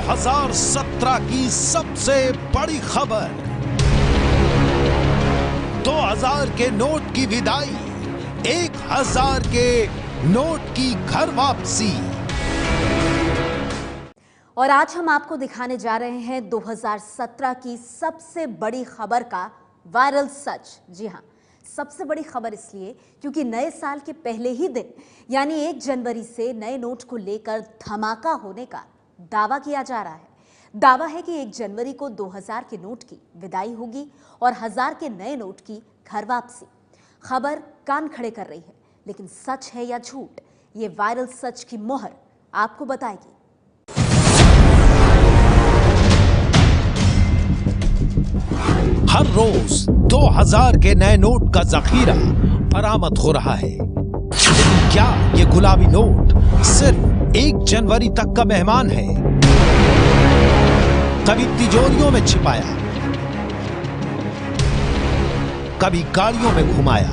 2017 की सबसे बड़ी खबर, 2000 के नोट की विदाई, 1000 के नोट की घर वापसी। और आज हम आपको दिखाने जा रहे हैं 2017 की सबसे बड़ी खबर का वायरल सच। जी हां, सबसे बड़ी खबर इसलिए क्योंकि नए साल के पहले ही दिन यानी 1 जनवरी से नए नोट को लेकर धमाका होने का दावा किया जा रहा है। दावा है कि 1 जनवरी को 2000 के नोट की विदाई होगी और 1000 के नए नोट की घर वापसी। खबर कान खड़े कर रही है, लेकिन सच है या झूठ, ये वायरल सच की मोहर आपको बताएगी। हर रोज 2000 के नए नोट का जखीरा बरामद हो रहा है, लेकिन क्या ये गुलाबी नोट सिर्फ 1 जनवरी तक का मेहमान है? कभी तिजोरियों में छिपाया, कभी गाड़ियों में घुमाया,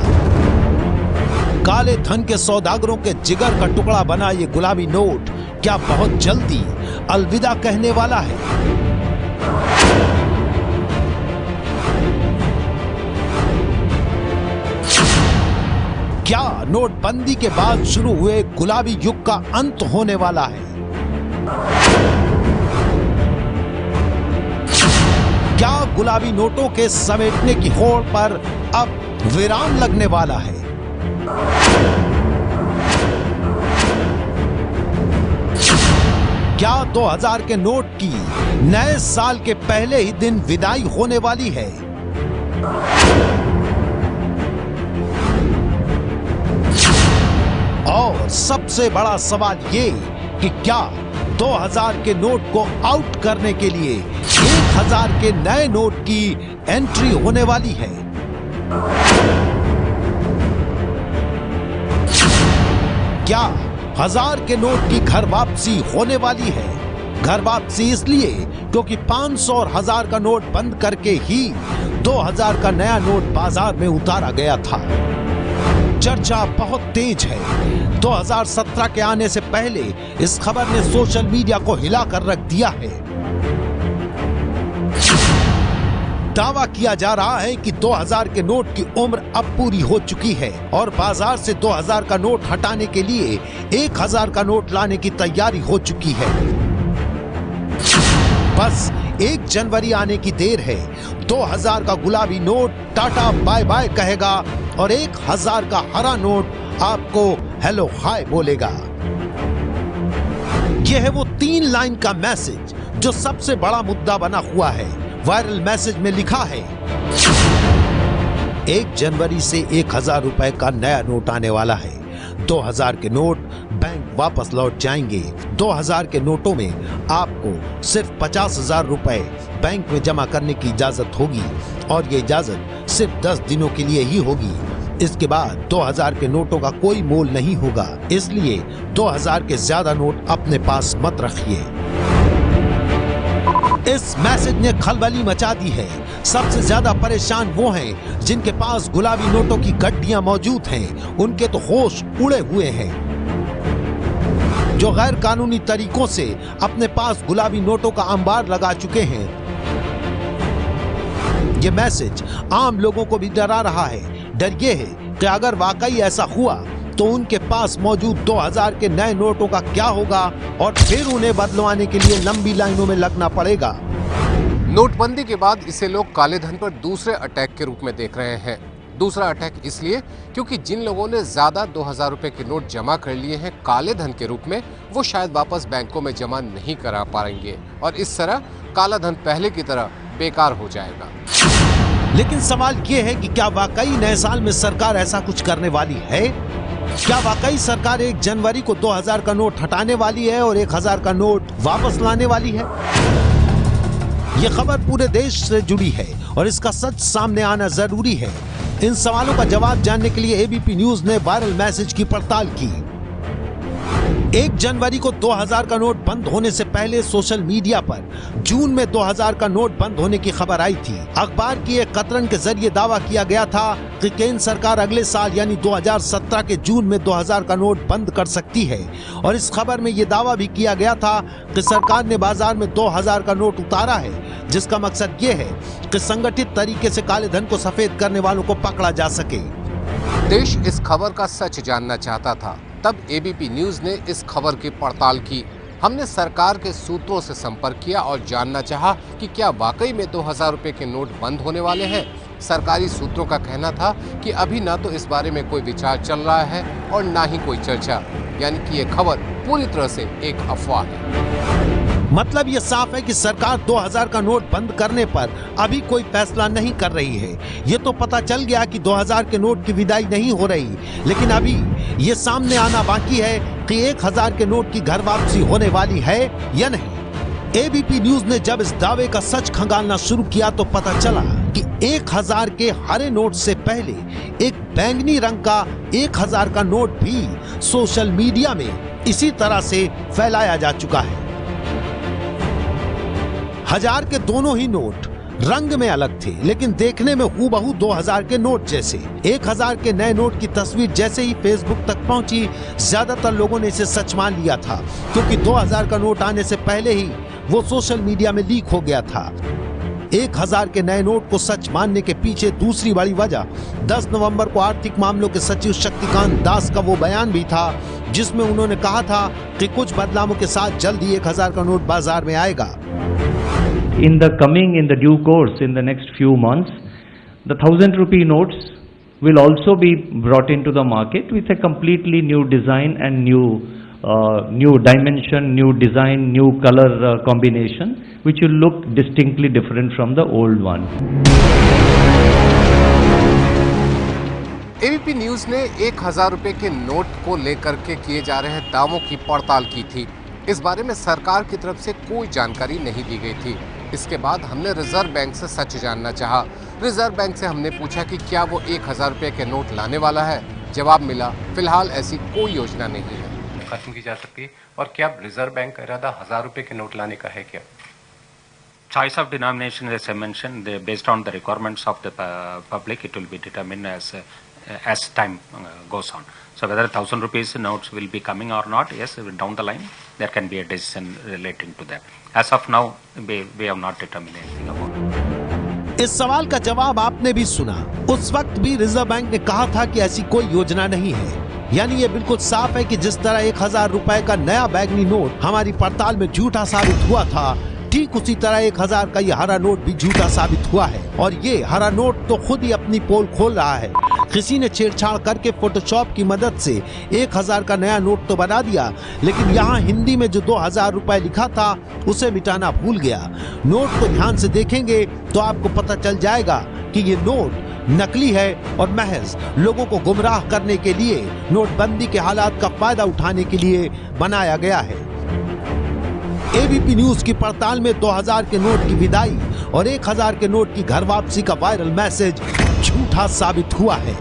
काले धन के सौदागरों के जिगर का टुकड़ा बना ये गुलाबी नोट क्या बहुत जल्दी अलविदा कहने वाला है? क्या नोटबंदी के बाद शुरू हुए गुलाबी युग का अंत होने वाला है? क्या गुलाबी नोटों के समेटने की होड़ पर अब विराम लगने वाला है? क्या 2000 के नोट की नए साल के पहले ही दिन विदाई होने वाली है? और सबसे बड़ा सवाल ये कि क्या 2000 के नोट को आउट करने के लिए 1000 के नए नोट की एंट्री होने वाली है? क्या 1000 के नोट की घर वापसी होने वाली है? घर वापसी इसलिए क्योंकि 500 और 1000 का नोट बंद करके ही 2000 का नया नोट बाजार में उतारा गया था। चर्चा बहुत तेज है। 2017 के आने से पहले इस खबर ने सोशल मीडिया को हिलाकर रख दिया है। दावा किया जा रहा है कि 2000 के नोट की उम्र अब पूरी हो चुकी है और बाजार से 2000 का नोट हटाने के लिए 1000 का नोट लाने की तैयारी हो चुकी है। बस 1 जनवरी आने की देर है। 2000 का गुलाबी नोट टाटा बाय बाय कहेगा और 1000 का हरा नोट आपको हेलो हाय बोलेगा। यह है वो 3 लाइन का मैसेज जो सबसे बड़ा मुद्दा बना हुआ है। वायरल मैसेज में लिखा है, 1 जनवरी से 1000 रुपए का नया नोट आने वाला है। 2000 के नोट बैंक वापस लौट जाएंगे। 2000 के नोटों में आपको सिर्फ 50,000 रुपए बैंक में जमा करने की इजाजत होगी और ये इजाजत सिर्फ 10 दिनों के लिए ही होगी। इसके बाद 2000 के नोटों का कोई मोल नहीं होगा, इसलिए 2000 के ज्यादा नोट अपने पास मत रखिए। इस मैसेज ने खलबली मचा दी है। सबसे ज्यादा परेशान वो हैं जिनके पास गुलाबी नोटों की गड्डियां मौजूद हैं। उनके तो होश उड़े हुए हैं। जो गैर कानूनी तरीकों से अपने पास गुलाबी नोटों का अंबार लगा चुके हैं। ये मैसेज आम लोगों को भी डरा रहा है। डर ये है कि अगर वाकई ऐसा हुआ तो उनके पास मौजूद 2000 के नए नोटों का क्या होगा और फिर उन्हें बदलवाने के लिए लंबी लाइनों में लगना पड़ेगा। नोटबंदी के बाद इसे लोग काले धन पर दूसरे अटैक के रूप में देख रहे हैं। दूसरा अटैक इसलिए क्योंकि जिन लोगों ने ज्यादा 2000 रुपए के नोट जमा कर लिए हैं काले धन के रूप में, वो शायद वापस बैंकों में जमा नहीं करा पाएंगे और इस तरह काला धन पहले की तरह बेकार हो जाएगा। लेकिन सवाल ये है कि क्या वाकई नए साल में सरकार ऐसा कुछ करने वाली है? क्या वाकई सरकार 1 जनवरी को 2000 का नोट हटाने वाली है और 1000 का नोट वापस लाने वाली है? यह खबर पूरे देश से जुड़ी है और इसका सच सामने आना जरूरी है। इन सवालों का जवाब जानने के लिए एबीपी न्यूज ने वायरल मैसेज की पड़ताल की। 1 जनवरी को 2000 का नोट बंद होने से पहले सोशल मीडिया पर जून में 2000 का नोट बंद होने की खबर आई थी। अखबार की एक कतरन के जरिए दावा किया गया था कि केंद्र सरकार अगले साल यानी 2017 के जून में 2000 का नोट बंद कर सकती है और इस खबर में ये दावा भी किया गया था कि सरकार ने बाजार में 2000 का नोट उतारा है, जिसका मकसद ये है कि संगठित तरीके से काले धन को सफेद करने वालों को पकड़ा जा सके। देश इस खबर का सच जानना चाहता था, तब एबीपी न्यूज ने इस खबर की पड़ताल की। हमने सरकार के सूत्रों से संपर्क किया और जानना चाहा कि क्या वाकई में 2000 रुपए के नोट बंद होने वाले हैं। सरकारी सूत्रों का कहना था कि अभी ना तो इस बारे में कोई विचार चल रहा है और ना ही कोई चर्चा, यानी कि ये खबर पूरी तरह से एक अफवाह है। मतलब ये साफ है कि सरकार 2000 का नोट बंद करने पर अभी कोई फैसला नहीं कर रही है। ये तो पता चल गया कि 2000 के नोट की विदाई नहीं हो रही, लेकिन अभी ये सामने आना बाकी है कि 1000 के नोट की घर वापसी होने वाली है या नहीं। एबीपी न्यूज ने जब इस दावे का सच खंगालना शुरू किया तो पता चला कि 1000 के हरे नोट से पहले एक बैंगनी रंग का 1000 का नोट भी सोशल मीडिया में इसी तरह से फैलाया जा चुका है। 1000 के दोनों ही नोट रंग में अलग थे, लेकिन देखने में हूबहू 2000 के नोट जैसे। 1000 के नए नोट की तस्वीर जैसे ही फेसबुक तक पहुंची, ज्यादातर लोगों ने इसे सच मान लिया था, क्योंकि 2000 का नोट आने से पहले ही वो सोशल मीडिया में लीक हो गया था। 1000 के नए नोट को सच मानने के पीछे दूसरी बड़ी वजह 10 नवंबर को आर्थिक मामलों के सचिव शक्तिकांत दास का वो बयान भी था, जिसमें उन्होंने कहा था कि कुछ बदलावों के साथ जल्द ही 1000 का नोट बाजार में आएगा। In the due course, in the next few months, the 1000 rupee notes will also be brought into the market with a completely new design and new dimension, new design, new color combination, which will look distinctly different from the old one. ABP news ने 1000 रुपए के note को लेकर के किए जा रहे दावों की पड़ताल की थी। इस बारे में सरकार की तरफ से कोई जानकारी नहीं दी गई थी। इसके बाद हमने रिजर्व बैंक से सच जानना चाहा। रिजर्व बैंक से हमने पूछा कि क्या वो 1000 रुपए के नोट लाने वाला है। जवाब मिला, फिलहाल ऐसी कोई योजना नहीं है। खत्म की जा सकती है। और क्या रिजर्व बैंक का इरादा 1000 रुपए के नोट लाने का है क्या? Choice of denomination, as I mentioned, based on the requirements of the public, it will be determined as time goes on. So whether 1000 rupees notes will be coming or not, yes, down the line there can be a decision relating to that. As of now, we have not determined anything about it. इस सवाल का जवाब आपने भी सुना। उस वक्त भी रिजर्व बैंक ने कहा था कि ऐसी कोई योजना नहीं है। यानी ये बिल्कुल साफ है कि जिस तरह 1000 रुपए का नया बैंगनी नोट हमारी पड़ताल में झूठा साबित हुआ था, ठीक उसी तरह 1000 का ये हरा नोट भी झूठा साबित हुआ है। और ये हरा नोट तो खुद ही अपनी पोल खोल रहा है। किसी ने छेड़छाड़ करके फोटोशॉप की मदद से 1000 का नया नोट तो बना दिया, लेकिन यहाँ हिंदी में जो 2000 रुपए लिखा था उसे मिटाना भूल गया। नोट को ध्यान से देखेंगे तो आपको पता चल जाएगा कि ये नोट नकली है और महज लोगों को गुमराह करने के लिए, नोटबंदी के हालात का फायदा उठाने के लिए बनाया गया है। एबीपी न्यूज की पड़ताल में 2000 के नोट की विदाई और 1000 के नोट की घर वापसी का वायरल मैसेज झूठा साबित हुआ है।